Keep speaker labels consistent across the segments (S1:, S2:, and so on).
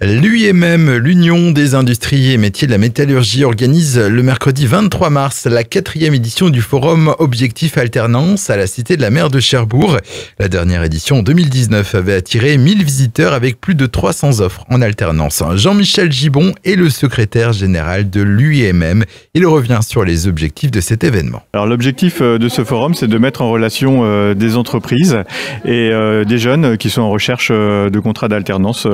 S1: L'UIMM, l'Union des industries et métiers de la métallurgie, organise le mercredi 23 mars la 4e édition du forum Objectif Alternance à la Cité de la Mer de Cherbourg. La dernière édition en 2019 avait attiré 1000 visiteurs avec plus de 300 offres en alternance. Jean-Michel Gibon est le secrétaire général de l'UIMM. Il revient sur les objectifs de cet événement.
S2: Alors l'objectif de ce forum, c'est de mettre en relation des entreprises et des jeunes qui sont en recherche de contrats d'alternance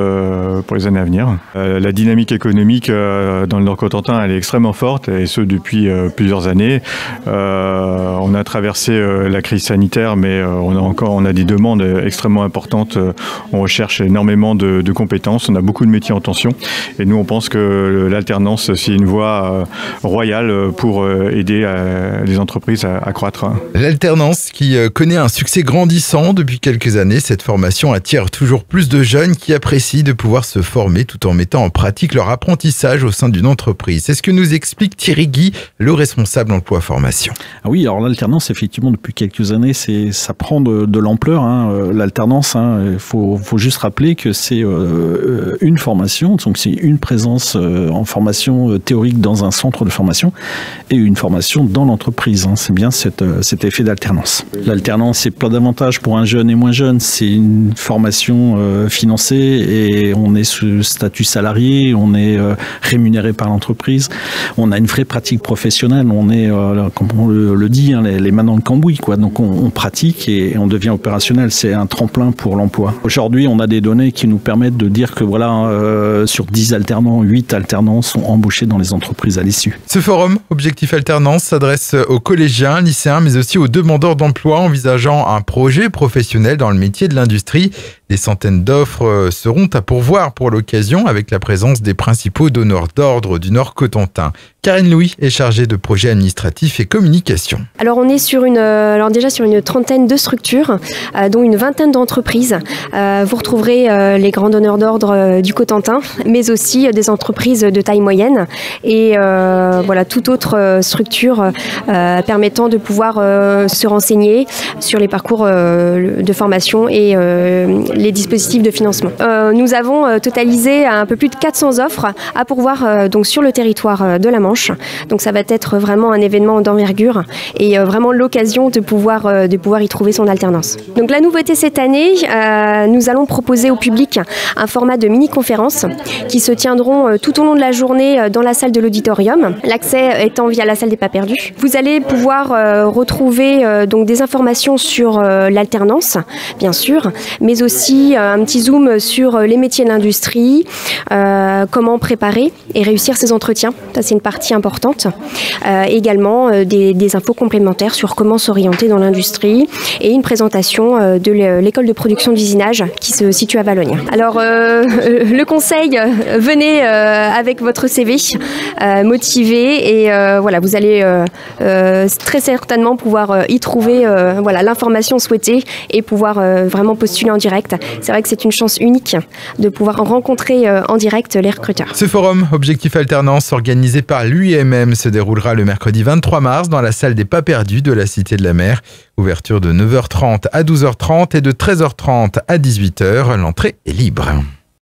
S2: pour les années à venir. La dynamique économique dans le Nord-Cotentin, elle est extrêmement forte, et ce depuis plusieurs années. On a traversé la crise sanitaire, mais on a des demandes extrêmement importantes. On recherche énormément de compétences, on a beaucoup de métiers en tension, et nous on pense que l'alternance, c'est une voie royale pour aider les entreprises à croître.
S1: L'alternance qui connaît un succès grandissant depuis quelques années, cette formation attire toujours plus de jeunes qui apprécient de pouvoir se former tout en mettant en pratique leur apprentissage au sein d'une entreprise. C'est ce que nous explique Thierry Guy, le responsable emploi formation.
S3: Ah oui, alors l'alternance, effectivement, depuis quelques années, ça prend de l'ampleur. L'alternance, il faut juste rappeler que c'est une formation, donc c'est une présence en formation théorique dans un centre de formation et une formation dans l'entreprise. C'est bien cet effet d'alternance. L'alternance, c'est plein d'avantages pour un jeune et moins jeune. C'est une formation financée et on est sous statut salarié, on est rémunéré par l'entreprise, on a une vraie pratique professionnelle, on est, comme on le dit, les mains dans le cambouis, quoi. Donc on pratique et on devient opérationnel. C'est un tremplin pour l'emploi. Aujourd'hui, on a des données qui nous permettent de dire que sur 10 alternants, 8 alternants sont embauchés dans les entreprises à l'issue.
S1: Ce forum Objectif Alternance s'adresse aux collégiens, lycéens, mais aussi aux demandeurs d'emploi envisageant un projet professionnel dans le métier de l'industrie. Des centaines d'offres seront à pourvoir pour l'occasion avec la présence des principaux donneurs d'ordre du Nord-Cotentin. Karine Louis est chargée de projets administratifs et communication.
S4: Alors on est déjà sur une trentaine de structures, dont une vingtaine d'entreprises. Vous retrouverez les grands donneurs d'ordre du Cotentin, mais aussi des entreprises de taille moyenne et toute autre structure permettant de pouvoir se renseigner sur les parcours de formation et les dispositifs de financement. Nous avons totalisé un peu plus de 400 offres à pourvoir donc sur le territoire de la Manche. Donc ça va être vraiment un événement d'envergure et vraiment l'occasion de pouvoir y trouver son alternance. Donc la nouveauté cette année, nous allons proposer au public un format de mini-conférences qui se tiendront tout au long de la journée dans la salle de l'auditorium, l'accès étant via la salle des pas perdus. Vous allez pouvoir retrouver donc des informations sur l'alternance, bien sûr, mais aussi un petit zoom sur les métiers de l'industrie, comment préparer et réussir ses entretiens. Ça, c'est une partie importante. Également des infos complémentaires sur comment s'orienter dans l'industrie et une présentation de l'école de production d'usinage qui se situe à Valognes. Alors le conseil, venez avec votre CV motivé et vous allez très certainement pouvoir y trouver l'information souhaitée et pouvoir vraiment postuler en direct. C'est vrai que c'est une chance unique de pouvoir rencontrer en direct les recruteurs.
S1: Ce forum Objectif Alternance organisé par l'UIMM se déroulera le mercredi 23 mars dans la salle des pas perdus de la Cité de la Mer. Ouverture de 9h30 à 12h30 et de 13h30 à 18h. L'entrée est libre.